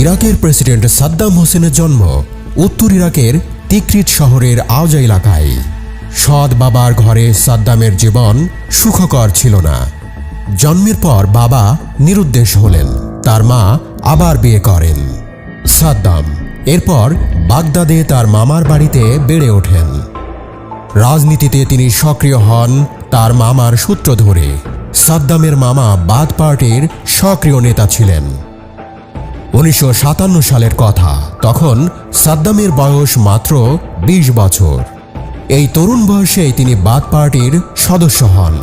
ইরাকের প্রেসিডেন্ট সাদ্দাম হোসেনের জন্ম উত্তর ইরাকের তিকরিত শহরের আওজা এলাকায়। সৎ বাবার ঘরে সাদ্দামের জীবন সুখকর ছিল না। জন্মের পর বাবা নিরুদ্দেশ হলেন, তার মা আবার বিয়ে করেন। সাদ্দাম এরপর বাগদাদে তার মামার বাড়িতে বেড়ে ওঠেন। রাজনীতিতে তিনি সক্রিয় হন তার মামার সূত্র ধরে। সাদ্দামের মামা বাথ পার্টির সক্রিয় নেতা ছিলেন। 1957 সালের কথা, তখন সাদ্দামের বয়স মাত্র 20 বছর। এই তরুণ বয়সেই তিনি বাথ পার্টির সদস্য হন।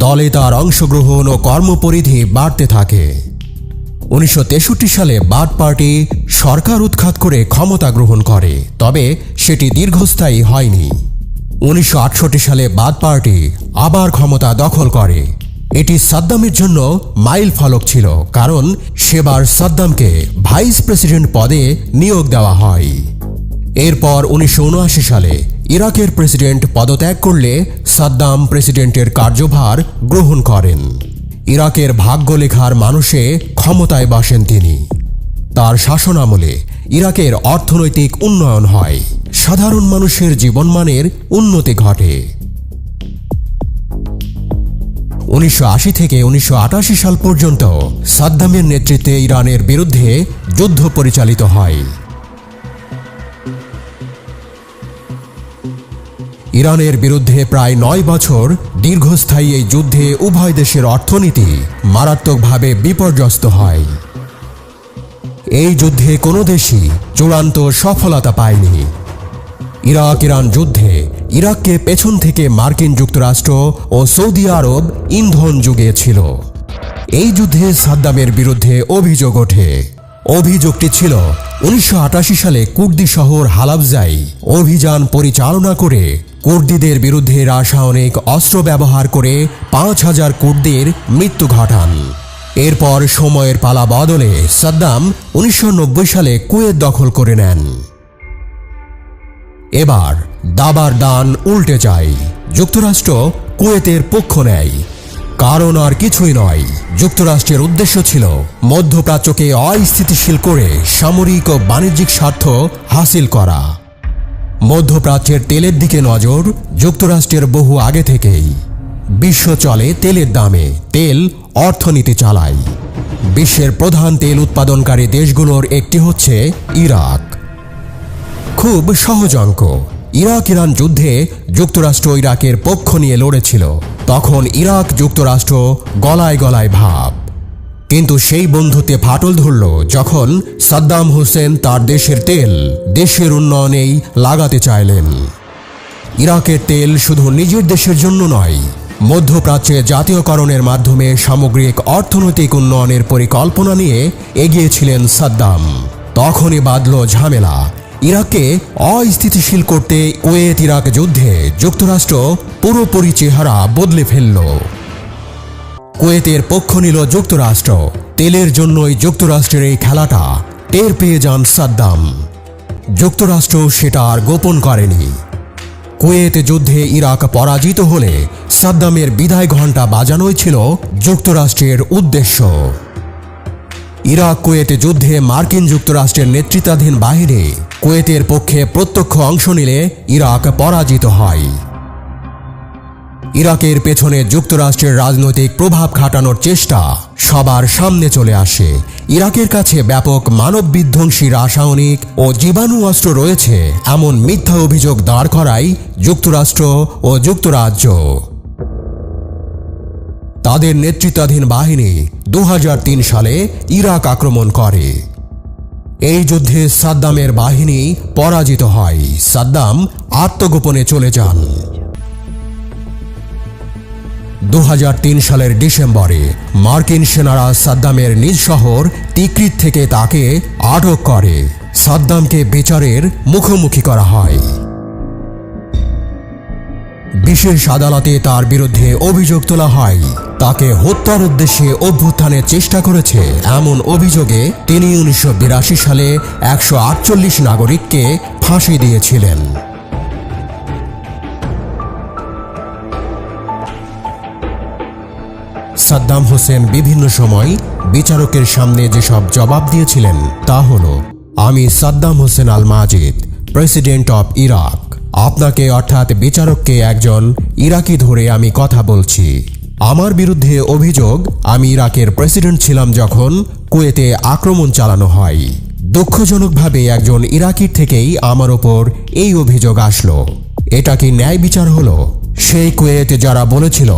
দলে তার অংশগ্রহণ ও কর্মপরিধি বাড়তে থাকে। 1963 সালে বাথ পার্টি সরকার উৎখাত করে ক্ষমতা গ্রহণ করে, তবে সেটি দীর্ঘস্থায়ী হয়নি। 1968 সালে বাথ পার্টি আবার ক্ষমতা দখল করে। এটি সাদ্দামের জন্য মাইল ফলক ছিল, কারণ সেবার সাদ্দামকে ভাইস প্রেসিডেন্ট পদে নিয়োগ দেওয়া হয়। এরপর 1979 সালে ইরাকের প্রেসিডেন্ট পদত্যাগ করলে সাদ্দাম প্রেসিডেন্টের কার্যভার গ্রহণ করেন। ইরাকের ভাগ্য লেখার মানুষে ক্ষমতায় বসেন তিনি। তার শাসনামলে ইরাকের অর্থনৈতিক উন্নয়ন হয়, সাধারণ মানুষের জীবনমানের উন্নতি ঘটে। 1980 থেকে 1988 সাল পর্যন্ত সাদ্দামের নেতৃত্বে ইরানের বিরুদ্ধে যুদ্ধ পরিচালিত হয়। ইরানের বিরুদ্ধে প্রায় 9 বছর দীর্ঘস্থায়ী এই যুদ্ধে উভয় দেশের অর্থনীতি মারাত্মকভাবে বিপর্যস্ত হয়। এই যুদ্ধে কোনো দেশই চূড়ান্ত সফলতা পায়নি। ইরাক ইরান যুদ্ধে ইরাককে পেছন থেকে মার্কিন যুক্তরাষ্ট্র ও সৌদি আরব ইন্ধন জুগিয়েছিল। এই যুদ্ধে সাদ্দামের বিরুদ্ধে অভিযোগ ওঠে। অভিযোগটি ছিল 1988 সালে কুর্দি শহর হালাবজায় অভিযান পরিচালনা করে কুর্দিদের বিরুদ্ধে রাসায়নিক অস্ত্র ব্যবহার করে 5000 কুর্দির মৃত্যু ঘটান। এরপর সময়ের পালা বদলে সাদ্দাম 1990 সালে কুয়েত দখল করে নেন। এবার দাবার দান উল্টে যায়, যুক্তরাষ্ট্র কুয়েতের পক্ষ নেয়। কারণ আর কিছুই নয়, যুক্তরাষ্ট্রের উদ্দেশ্য ছিল মধ্যপ্রাচ্যকে অস্থিতিশীল করে সামরিক ও বাণিজ্যিক স্বার্থ হাসিল করা। মধ্যপ্রাচ্যের তেলের দিকে নজর যুক্তরাষ্ট্রের বহু আগে থেকেই। বিশ্ব চলে তেলের দামে, তেল অর্থনীতি চালায়। বিশ্বের প্রধান তেল উৎপাদনকারী দেশগুলোর একটি হচ্ছে ইরাক। খুব সহজ অঙ্ক, ইরাক ইরান যুদ্ধে যুক্তরাষ্ট্র ইরাকের পক্ষ নিয়ে লড়েছিল। তখন ইরাক যুক্তরাষ্ট্র গলায় গলায় ভাব। কিন্তু সেই বন্ধুত্বে ফাটল ধরল যখন সাদ্দাম হোসেন তার দেশের তেল দেশের উন্নয়নেই লাগাতে চাইলেন। ইরাকের তেল শুধু নিজের দেশের জন্য নয়, মধ্যপ্রাচ্যে জাতীয়করণের মাধ্যমে সামগ্রিক অর্থনৈতিক উন্নয়নের পরিকল্পনা নিয়ে এগিয়েছিলেন সাদ্দাম। তখনই বাধল ঝামেলা। ইরাককে অস্থিতিশীল করতে কুয়েত ইরাক যুদ্ধে যুক্তরাষ্ট্র পুরোপুরি চেহারা বদলে ফেলল। কুয়েতের পক্ষ নিল যুক্তরাষ্ট্র। তেলের জন্যই যুক্তরাষ্ট্রের এই খেলাটা টের পেয়ে যান সাদ্দাম। যুক্তরাষ্ট্র সেটা আর গোপন করেনি। কুয়েত যুদ্ধে ইরাক পরাজিত হলে সাদ্দামের বিদায় ঘণ্টা বাজানোই ছিল যুক্তরাষ্ট্রের উদ্দেশ্য। ইরাক কুয়েত যুদ্ধে মার্কিন যুক্তরাষ্ট্রের নেতৃত্বাধীন বাহিনী কুয়েতের পক্ষে প্রত্যক্ষ অংশ নিলে ইরাক পরাজিত হয়। ইরাকের পেছনে যুক্তরাষ্ট্রের রাজনৈতিক প্রভাব খাটানোর চেষ্টা সবার সামনে চলে আসে। ইরাকের কাছে ব্যাপক মানব বিধ্বংসী রাসায়নিক ও জীবাণু অস্ত্র রয়েছে এমন মিথ্যা অভিযোগ দাঁড় করায় যুক্তরাষ্ট্র ও যুক্তরাজ্য। তাদের নেতৃত্বাধীন বাহিনী 2003 সালে ইরাক আক্রমণ করে। এই যুদ্ধে সাদ্দামের বাহিনী পরাজিত হয়। সাদ্দাম আত্মগোপনে চলে যান। 2003 সালের ডিসেম্বরে মার্কিন সেনারা সাদ্দামের নিজ শহর তিকরিত থেকে তাকে আটক করে। সাদ্দামকে বিচারের মুখোমুখি করা হয়। বিশেষ আদালতে তার বিরুদ্ধে অভিযোগ তোলা হয় তাকে হত্যার উদ্দেশ্যে অভ্যুত্থানের চেষ্টা করেছে এমন অভিযোগে তিনি 1982 সালে 148 নাগরিককে ফাঁসি দিয়েছিলেন। সাদ্দাম হোসেন বিভিন্ন সময় বিচারকের সামনে যেসব জবাব দিয়েছিলেন তা হলো, আমি সাদ্দাম হোসেন আল মাজিদ, প্রেসিডেন্ট অফ ইরাক। আপনাকে অর্থাৎ বিচারককে একজন ইরাকি ধরে আমি কথা বলছি। আমার বিরুদ্ধে অভিযোগ, আমি ইরাকের প্রেসিডেন্ট ছিলাম যখন কুয়েতে আক্রমণ চালানো হয়। দুঃখজনকভাবে একজন ইরাকির থেকেই আমার ওপর এই অভিযোগ আসলো। এটা কি ন্যায় বিচার হলো? সেই কুয়েত যারা বলেছিল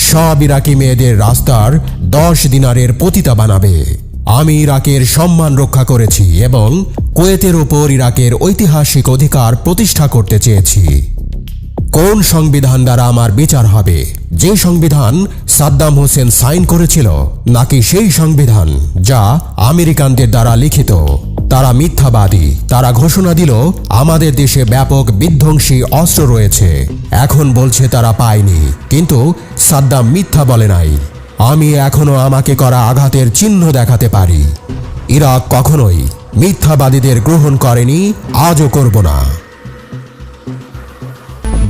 সব ইরাকি মেয়েদের রাস্তার 10 দিনারের পতিতা বানাবে, আমি ইরাকের সম্মান রক্ষা করেছি এবং কুয়েতের ওপর ইরাকের ঐতিহাসিক অধিকার প্রতিষ্ঠা করতে চেয়েছি। কোন সংবিধান দ্বারা আমার বিচার হবে? যে সংবিধান সাদ্দাম হোসেন সাইন করেছিল, নাকি সেই সংবিধান যা আমেরিকানদের দ্বারা লিখিত? তারা মিথ্যাবাদী। তারা ঘোষণা দিল আমাদের দেশে ব্যাপক বিধ্বংসী অস্ত্র রয়েছে, এখন বলছে তারা পায়নি, কিন্তু সাদ্দাম মিথ্যা বলে নাই। আমি এখনো আমাকে করা আঘাতের চিহ্ন দেখাতে পারি। ইরাক কখনোই মিথ্যাবাদীদের গ্রহণ করেনি, আজও করব না।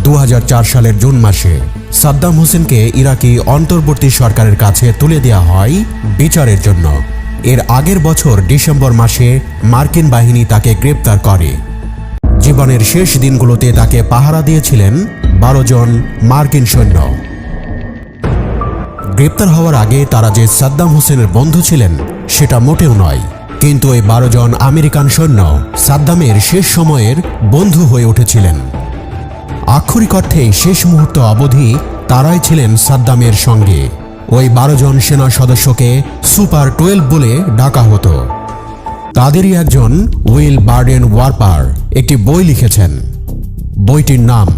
2004 সালের জুন মাসে সাদ্দাম হোসেনকে ইরাকি অন্তর্বর্তী সরকারের কাছে তুলে দেওয়া হয় বিচারের জন্য। এর আগের বছর ডিসেম্বর মাসে মার্কিন বাহিনী তাকে গ্রেপ্তার করে। জীবনের শেষ দিনগুলোতে তাকে পাহারা দিয়েছিলেন 12 জন মার্কিন সৈন্য। গ্রেপ্তার হওয়ার আগে তারা যে সাদ্দাম হোসেনের বন্ধু ছিলেন সেটা মোটেও নয়, কিন্তু এই 12 জন আমেরিকান সৈন্য সাদ্দামের শেষ সময়ের বন্ধু হয়ে উঠেছিলেন। আক্ষরিক অর্থেই শেষ মুহূর্ত অবধি তারাই ছিলেন সাদ্দামের সঙ্গে। ওই 12 জন সেনা সদস্যকে সুপার 12 বলে ডাকা হতো। তাদেরই একজন উইল বার্ডেন ওয়ারপার একটি বই লিখেছেন। বইটির নাম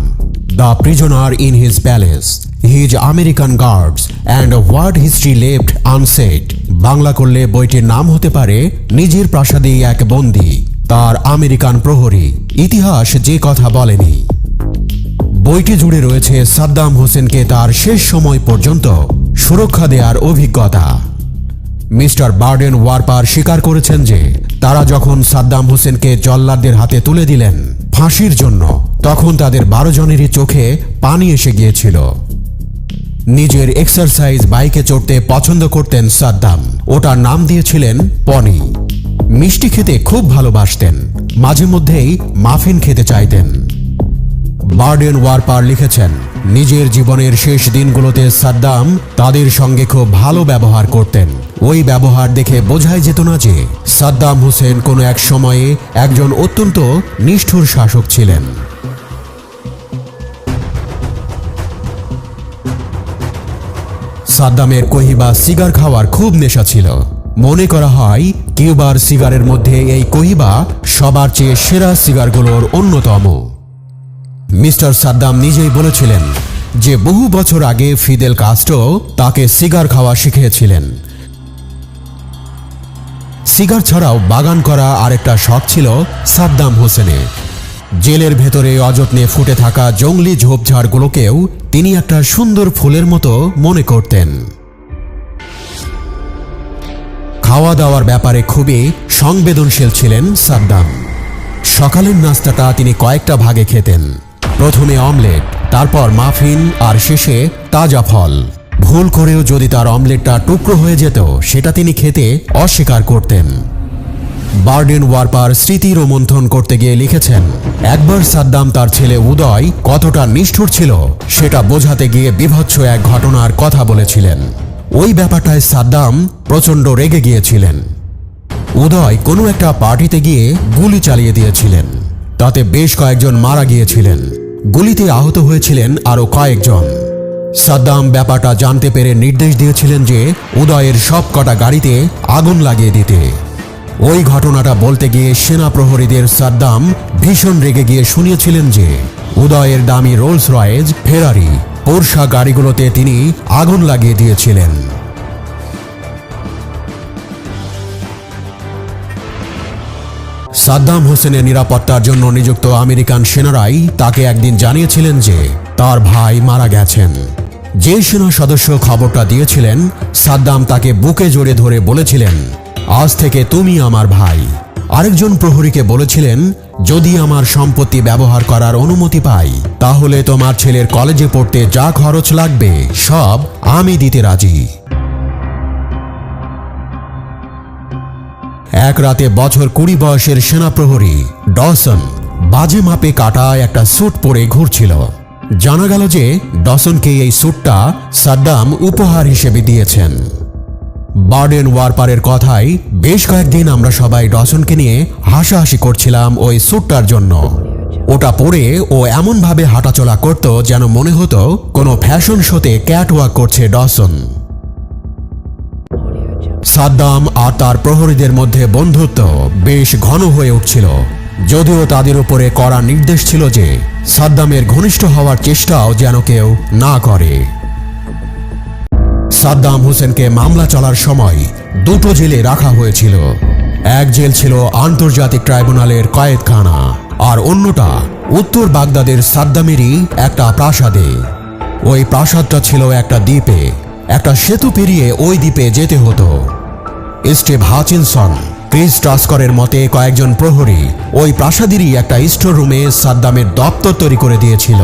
the prisoner in his palace, his American guards and what history left unsaid. Bangla করলে বইটির নাম হতে পারে নিজের প্রাসাদেই এক বন্দী, তার আমেরিকান প্রহরী, ইতিহাস যে কথা বলেনি। বইটি জুড়ে রয়েছে সাদ্দাম হোসেনকে তার শেষ সময় পর্যন্ত সুরক্ষা দেওয়ার অভিজ্ঞতা। মিস্টার বার্ডেন ওয়ারপার স্বীকার করেছেন যে তারা যখন সাদ্দাম হোসেনকে জল্লাদদের হাতে তুলে দিলেন ফাঁসির জন্য, তখন তাদের 12 জনেরই চোখে পানি এসে গিয়েছিল। নিজের এক্সারসাইজ বাইকে চড়তে পছন্দ করতেন সাদ্দাম। ওটার নাম দিয়েছিলেন পনি। মিষ্টি খেতে খুব ভালোবাসতেন, মাঝে মধ্যেই মাফিন খেতে চাইতেন। বার্ডেন ওয়ারপার লিখেছেন, নিজের জীবনের শেষ দিনগুলোতে সাদ্দাম তাদের সঙ্গে খুব ভালো ব্যবহার করতেন। ওই ব্যবহার দেখে বোঝাই যেত না যে সাদ্দাম হোসেন কোনো এক সময়ে একজন অত্যন্ত নিষ্ঠুর শাসক ছিলেন। সাদ্দামের কহিবা সিগার খাওয়ার খুব নেশা ছিল। মনে করা হয় কিউবার সিগারের মধ্যে এই কহিবা সবার চেয়ে সেরা সিগারগুলোর অন্যতম। মিস্টার সাদ্দাম নিজেই বলেছিলেন যে বহু বছর আগে ফিদেল কাস্ট্রো তাকে সিগার খাওয়া শিখিয়েছিলেন। সিগার ছাড়াও বাগান করা আরেকটা শখ ছিল সাদ্দাম হোসেনের। জেলের ভেতরে অযত্নে ফুটে থাকা জঙ্গলি ঝোপঝাড়গুলোকেও তিনি একটা সুন্দর ফুলের মতো মনে করতেন। খাওয়া দাওয়ার ব্যাপারে খুবই সংবেদনশীল ছিলেন সাদ্দাম। সকালের নাস্তাটা তিনি কয়েকটা ভাগে খেতেন। প্রথমে অমলেট, তারপর মাফিন আর শেষে তাজা ফল। ভুল করেও যদি তার অমলেটটা টুকরো হয়ে যেত সেটা তিনি খেতে অস্বীকার করতেন। বার্ডেন ওয়ারপার স্মৃতি রোমন্থন করতে গিয়ে লিখেছেন, একবার সাদ্দাম তার ছেলে উদয় কতটা নিষ্ঠুর ছিল সেটা বোঝাতে গিয়ে বীভৎস এক ঘটনার কথা বলেছিলেন। ওই ব্যাপারটায় সাদ্দাম প্রচণ্ড রেগে গিয়েছিলেন। উদয় কোনো একটা পার্টিতে গিয়ে গুলি চালিয়ে দিয়েছিলেন, তাতে বেশ কয়েকজন মারা গিয়েছিলেন। গুলিতে আহত হয়েছিলেন আরও কয়েকজন। সাদ্দাম ব্যাপারটা জানতে পেরে নির্দেশ দিয়েছিলেন যে উদয়ের সব কটা গাড়িতে আগুন লাগিয়ে দিতে। ওই ঘটনাটা বলতে গিয়ে সেনা প্রহরীদের সাদ্দাম ভীষণ রেগে গিয়ে শুনিয়েছিলেন যে উদয়ের দামি রোলস রয়েজ, ফেরারি, পোরশা গাড়িগুলোতে তিনি আগুন লাগিয়ে দিয়েছিলেন। সাদ্দাম হোসেনের নিরাপত্তার জন্য নিযুক্ত আমেরিকান সেনারাই তাকে একদিন জানিয়েছিলেন যে তার ভাই মারা গেছেন। যে সেনা সদস্য খবরটা দিয়েছিলেন সাদ্দাম তাকে বুকে জড়িয়ে ধরে বলেছিলেন, আজ থেকে তুমি আমার ভাই। আরেকজন প্রহরীকে বলেছিলেন, যদি আমার সম্পত্তি ব্যবহার করার অনুমতি পাই তাহলে তোমার ছেলের কলেজে পড়তে যা খরচ লাগবে সব আমি দিতে রাজি। এক রাতে বছর 20 বয়সের সেনাপ্রহরী ডসন বাজে মাপে কাটা একটা স্যুট পরে ঘুরছিল। জানা গেল যে ডসনকে এই স্যুটটা সাদ্দাম উপহার হিসেবে দিয়েছেন। বার্ডেন ওয়ারপারের কথায় বেশ কয়েকদিন আমরা সবাই ডসনকে নিয়ে হাসাহাসি করছিলাম ওই স্যুটটার জন্য। ওটা পরে ও এমনভাবে হাঁটাচলা করত যেন মনে হতো কোনো ফ্যাশন শোতে ক্যাটওয়াক করছে ডসন। সাদ্দাম আর তার প্রহরীদের মধ্যে বন্ধুত্ব বেশ ঘন হয়ে উঠছিল, যদিও তাদের উপরে কড়া নির্দেশ ছিল যে সাদ্দামের ঘনিষ্ঠ হওয়ার চেষ্টাও যেন কেউ না করে। সাদ্দাম হোসেনকে মামলা চলার সময় দুটো জেলে রাখা হয়েছিল। এক জেল ছিল আন্তর্জাতিক ট্রাইব্যুনালের কয়েদখানা, আর অন্যটা উত্তর বাগদাদের সাদ্দামেরই একটা প্রাসাদে। ওই প্রাসাদটা ছিল একটা দ্বীপে, একটা সেতু পেরিয়ে ওই দ্বীপে যেতে হতো। স্টিভ হাচিনসন, ক্রিস টাস্করের মতে কয়েকজন প্রহরী ওই প্রাসাদেরই একটা স্টোর রুমে সাদ্দামের দপ্তর তৈরি করে দিয়েছিল।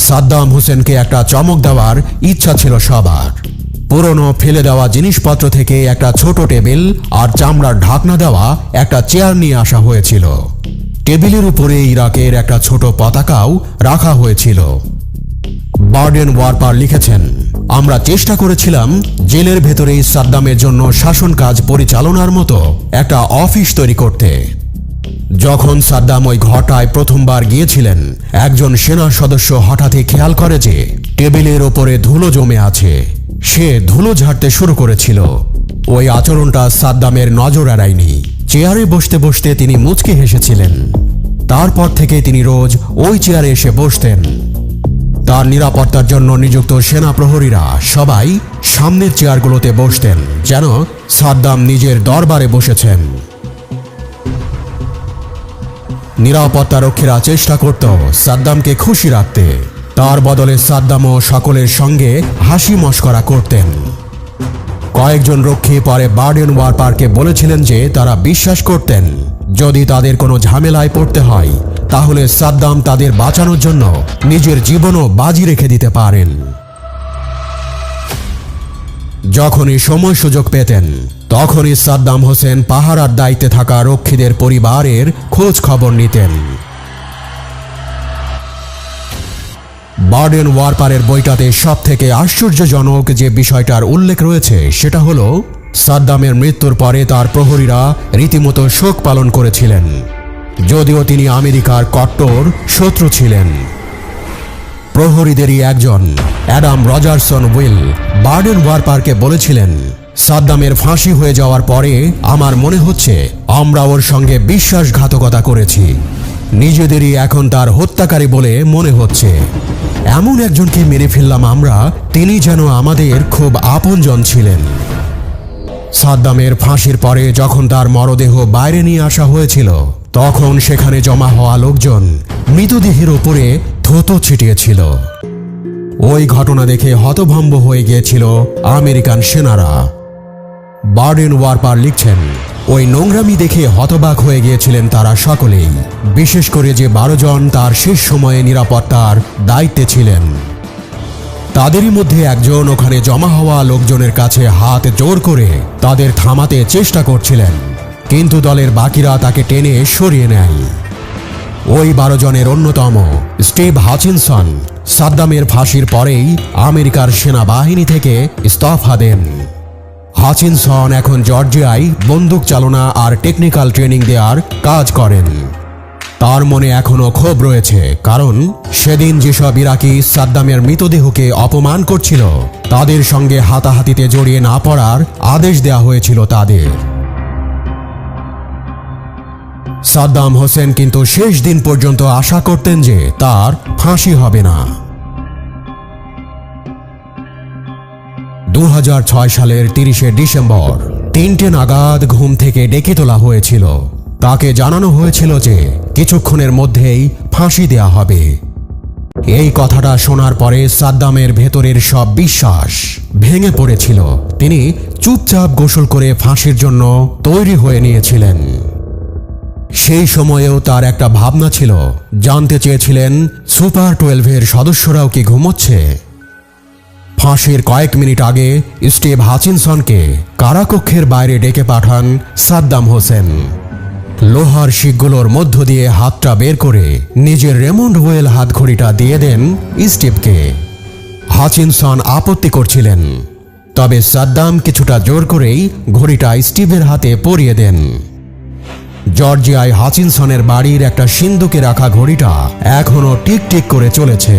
সাদ্দাম হোসেনকে একটা চমক দেওয়ার ইচ্ছা ছিল সবার। পুরনো ফেলে দেওয়া জিনিসপত্র থেকে একটা ছোট টেবিল আর চামড়ার ঢাকনা দেওয়া একটা চেয়ার নিয়ে আসা হয়েছিল। টেবিলের উপরে ইরাকের একটা ছোট পতাকাও রাখা হয়েছিল। বার্ডেন ওয়ারপার লিখেছেন, আমরা চেষ্টা করেছিলাম জেলের ভেতরেই সাদ্দামের জন্য শাসন কাজ পরিচালনার মতো একটা অফিস তৈরি করতে। যখন সাদ্দাম ওই ঘরটায় প্রথমবার গিয়েছিলেন, একজন সেনা সদস্য হঠাৎই খেয়াল করে যে টেবিলের ওপরে ধুলো জমে আছে। সে ধুলো ঝাড়তে শুরু করেছিল। ওই আচরণটা সাদ্দামের নজর এড়ায়নি। চেয়ারে বসতে বসতে তিনি মুচকি হেসেছিলেন। তারপর থেকে তিনি রোজ ওই চেয়ারে এসে বসতেন। তার নিরাপত্তার জন্য নিযুক্ত সেনা প্রহরীরা সবাই সামনের চেয়ারগুলোতে বসতেন, যেন সাদ্দাম নিজের দরবারে বসেছেন। নিরাপত্তারক্ষীরা চেষ্টা করত সাদ্দামকে খুশি রাখতে। তার বদলে সাদ্দামও সকলের সঙ্গে হাসি মশকরা করতেন। কয়েকজন রক্ষী পরে বার্ডেন ওয়ারপারকে বলেছিলেন যে তারা বিশ্বাস করতেন যদি তাদের কোনো ঝামেলায় পড়তে হয় তাহলে সাদ্দাম তাদের বাঁচানোর জন্য নিজের জীবনও বাজি রেখে দিতে পারেন। যখনই সময় সুযোগ পেতেন তখনই সাদ্দাম হোসেন পাহারার দায়িত্বে থাকা রক্ষীদের পরিবারের খোঁজ খবর নিতেন। বার্ডেন ওয়ারপারের বইটাতে সবথেকে আশ্চর্যজনক যে বিষয়টার উল্লেখ রয়েছে সেটা হলো সাদ্দামের মৃত্যুর পরে তার প্রহরীরা রীতিমতো শোক পালন করেছিলেন, যদিও তিনি আমেরিকার কট্টর শত্রু ছিলেন। প্রহরীদেরই একজন অ্যাডাম রজারসন উইল বার্ডেন ওয়ারপারকে বলেছিলেন, সাদ্দামের ফাঁসি হয়ে যাওয়ার পরে আমার মনে হচ্ছে আমরা ওর সঙ্গে বিশ্বাসঘাতকতা করেছি। নিজেদেরই এখন তার হত্যাকারী বলে মনে হচ্ছে। এমন একজনকে মেরে ফেললাম আমরা, তিনি যেন আমাদের খুব আপনজন ছিলেন। সাদ্দামের ফাঁসির পরে যখন তার মরদেহ বাইরে নিয়ে আসা হয়েছিল তখন সেখানে জমা হওয়া লোকজন মৃতদেহের ওপরে থুতু ছিটিয়েছিল। ওই ঘটনা দেখে হতভম্ব হয়ে গিয়েছিল আমেরিকান সেনারা। বার্ডেন ওয়ারপার লিখছেন, ওই নোংরামি দেখে হতবাক হয়ে গিয়েছিলেন তারা সকলেই, বিশেষ করে যে 12 জন তার শেষ সময়ে নিরাপত্তার দায়িত্বে ছিলেন। তাদেরই মধ্যে একজন ওখানে জমা হওয়া লোকজনের কাছে হাত জোর করে তাদের থামাতে চেষ্টা করছিলেন, কিন্তু দলের বাকিরা তাকে টেনে সরিয়ে নেয়। ওই 12 জনের অন্যতম স্টিভ হাচিনসন সাদ্দামের ফাঁসির পরেই আমেরিকার সেনাবাহিনী থেকে ইস্তফা দেন। হাচিনসন এখন জর্জিয়ায় বন্দুক চালনা আর টেকনিক্যাল ট্রেনিং দেওয়ার কাজ করেন। তার মনে এখনো ক্ষোভ রয়েছে, কারণ সেদিন যেসব ইরাকি সাদ্দামের মৃতদেহকে অপমান করছিল তাদের সঙ্গে হাতাহাতিতে জড়িয়ে না পড়ার আদেশ দেওয়া হয়েছিল তাদের। সাদ্দাম হোসেন কিন্তু শেষ দিন পর্যন্ত আশা করতেন যে তার ফাঁসি হবে না। 2006 সালের 30শে ডিসেম্বর 3টে নাগাদ ঘুম থেকে ডেকে তোলা হয়েছিল। তাকে জানানো হয়েছিল যে কিছুক্ষণের মধ্যেই ফাঁসি দেয়া হবে। এই কথাটা শোনার পরে সাদ্দামের ভেতরের সব বিশ্বাস ভেঙে পড়েছিল। তিনি চুপচাপ গোসল করে ফাঁসির জন্য তৈরি হয়ে নিয়েছিলেন। সেই সময়েও তার একটা ভাবনা ছিল, জানতে চেয়েছিলেন সুপার 12-এর সদস্যরাও কি ঘুমোচ্ছে। ফাঁসির কয়েক মিনিট আগে স্টিভ হাচিনসনকে কারাকক্ষের বাইরে ডেকে পাঠান সাদ্দাম হোসেন। লোহার শিকগুলোর মধ্য দিয়ে হাতটা বের করে নিজের রেমন্ড ওয়েল হাতঘড়িটা দিয়ে দেন স্টিভকে। হাচিনসন আপত্তি করছিলেন, তবে সাদ্দাম কিছুটা জোর করেই ঘড়িটা স্টিভের হাতে পরিয়ে দেন। জর্জিয়ায় হাচিনসনের বাড়ির একটা সিন্দুকে রাখা ঘড়িটা এখনো টিকটিক করে চলেছে।